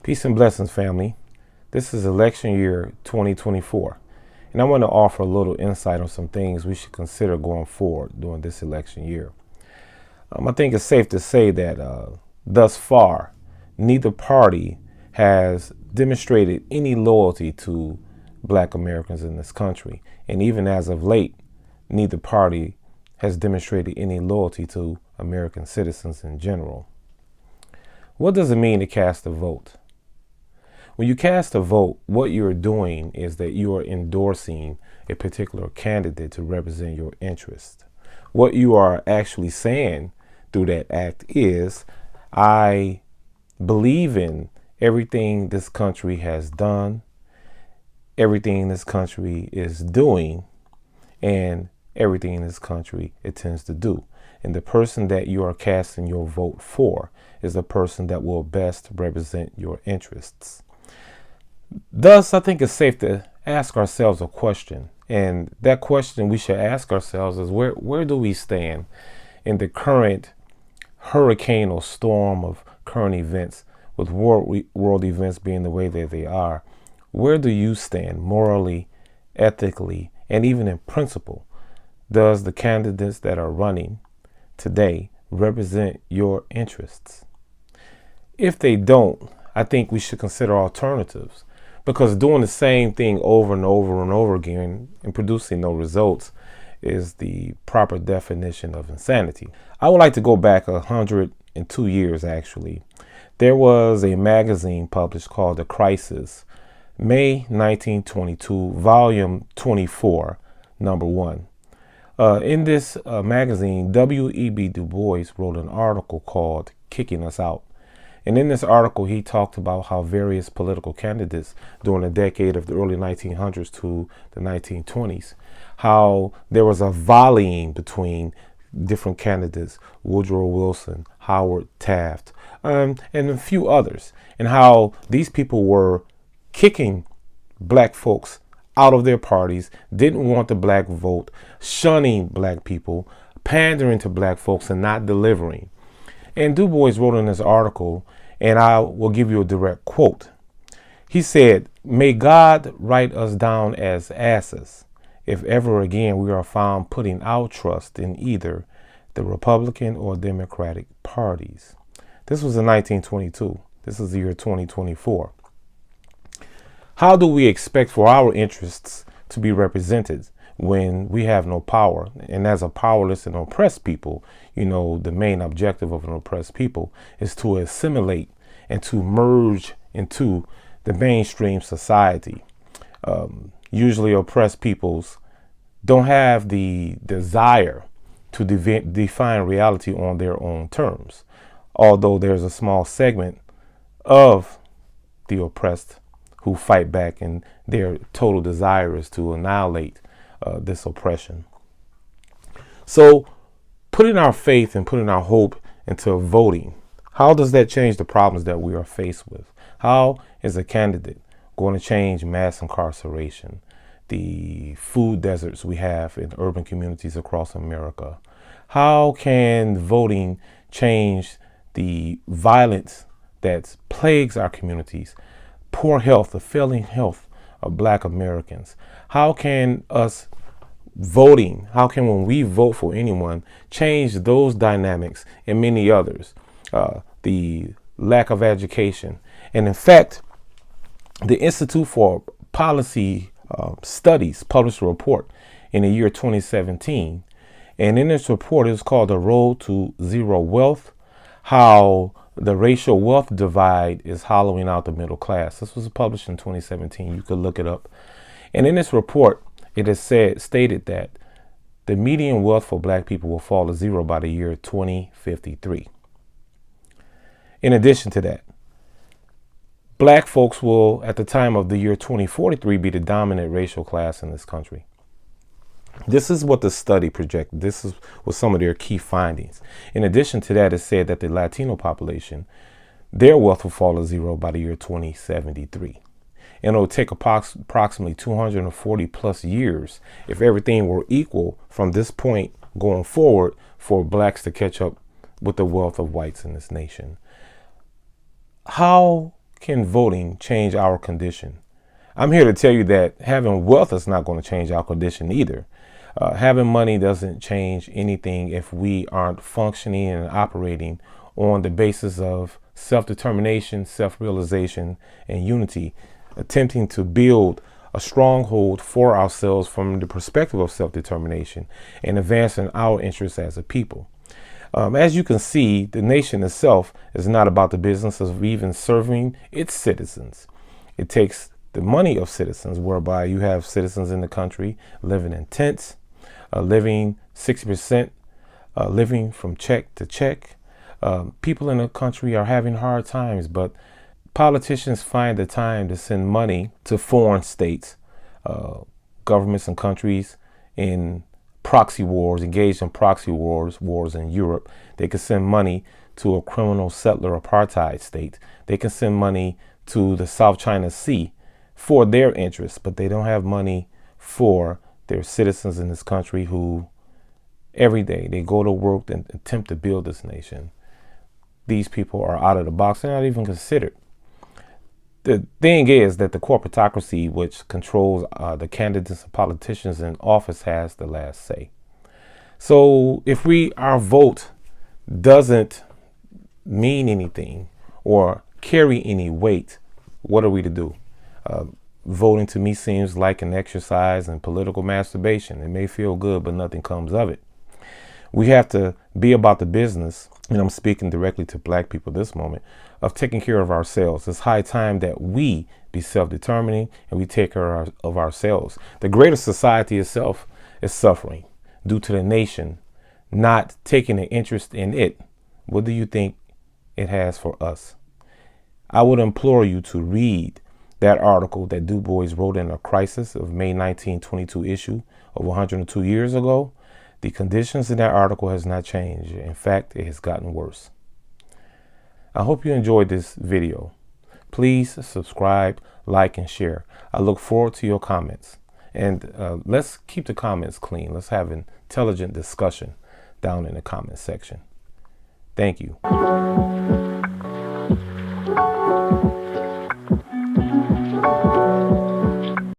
Peace and blessings, family. This is election year 2024, and I want to offer a little insight on some things we should consider going forward during this election year. I think it's safe to say that thus far, neither party has demonstrated any loyalty to Black Americans in this country, and even as of late, neither party has demonstrated any loyalty to American citizens in general. What does it mean to cast a vote? When you cast a vote, what you're doing is that you are endorsing a particular candidate to represent your interest. What you are actually saying through that act is, I believe in everything this country has done, everything this country is doing, and everything this country intends to do. And the person that you are casting your vote for is the person that will best represent your interests. Thus, I think it's safe to ask ourselves a question. And that question we should ask ourselves is where do we stand in the current hurricane or storm of current events, with world events being the way that they are? Where do you stand morally, ethically, and even in principle? Does the candidates that are running today represent your interests? If they don't, I think we should consider alternatives. Because doing the same thing over and over and over again and producing no results is the proper definition of insanity. I would like to go back 102 years, actually. There was a magazine published called The Crisis, May 1922, volume 24, number 1. In this magazine, W.E.B. Du Bois wrote an article called Kicking Us Out. And in this article, he talked about how various political candidates during the decade of the early 1900s to the 1920s, how there was a volleying between different candidates, Woodrow Wilson, Howard Taft, and a few others, and how these people were kicking Black folks out of their parties, didn't want the Black vote, shunning Black people, pandering to Black folks, and not delivering. And Du Bois wrote in this article, and I will give you a direct quote. He said, "May God write us down as asses if ever again we are found putting our trust in either the Republican or Democratic parties." This was in 1922. This is the year 2024. How do we expect for our interests to be represented when we have no power? And as a powerless and oppressed people, the main objective of an oppressed people is to assimilate and to merge into the mainstream society. Usually oppressed peoples don't have the desire to define reality on their own terms, although there's a small segment of the oppressed who fight back, and their total desire is to annihilate this oppression. So putting our faith and putting our hope into voting, how does that change the problems that we are faced with? How is a candidate going to change mass incarceration, the food deserts we have in urban communities across America? How can voting change the violence that plagues our communities, poor health, the failing health of Black Americans? How can us voting, how can when we vote for anyone change those dynamics and many others? The lack of education. And in fact, the Institute for Policy Studies published a report in the year 2017. And in this report, it's called The Road to Zero Wealth, how the racial wealth divide is hollowing out the middle class. This was published in 2017. You could look it up. And in this report, it is stated that the median wealth for Black people will fall to zero by the year 2053. In addition to that, Black folks will, at the time of the year 2043, be the dominant racial class in this country. This is what the study projected. This was some of their key findings. In addition to that, it said that the Latino population, their wealth will fall to zero by the year 2073. And it'll take approximately 240 plus years, if everything were equal from this point going forward, for Blacks to catch up with the wealth of whites in this nation. How can voting change our condition? I'm here to tell you that having wealth is not going to change our condition either. Having money doesn't change anything if we aren't functioning and operating on the basis of self-determination, self-realization, and unity, attempting to build a stronghold for ourselves from the perspective of self-determination and advancing our interests as a people. As you can see, the nation itself is not about the business of even serving its citizens. It takes the money of citizens, whereby you have citizens in the country living in tents, living 60% living from check to check. People in the country are having hard times, but politicians find the time to send money to foreign states, governments and countries in proxy wars, engaged in proxy wars in Europe. They can send money to a criminal settler apartheid state. They can send money to the South China Sea for their interests, but they don't have money for their citizens in this country who every day they go to work and attempt to build this nation. These people are out of the box. They're not even considered. The thing is that the corporatocracy, which controls the candidates and politicians in office, has the last say. So if our vote doesn't mean anything or carry any weight, what are we to do? Voting to me seems like an exercise in political masturbation. It may feel good, but nothing comes of it. We have to be about the business, and I'm speaking directly to black people this moment, of taking care of ourselves. It's high time that we be self-determining and we take care of ourselves. The greater society itself is suffering due to the nation not taking an interest in it. What do you think it has for us? I would implore you to read that article that Du Bois wrote in A Crisis of May 1922 issue of 102 years ago. The conditions in that article has not changed. In fact, it has gotten worse. I hope you enjoyed this video. Please subscribe, like, and share. I look forward to your comments. And let's keep the comments clean. Let's have an intelligent discussion down in the comment section. Thank you.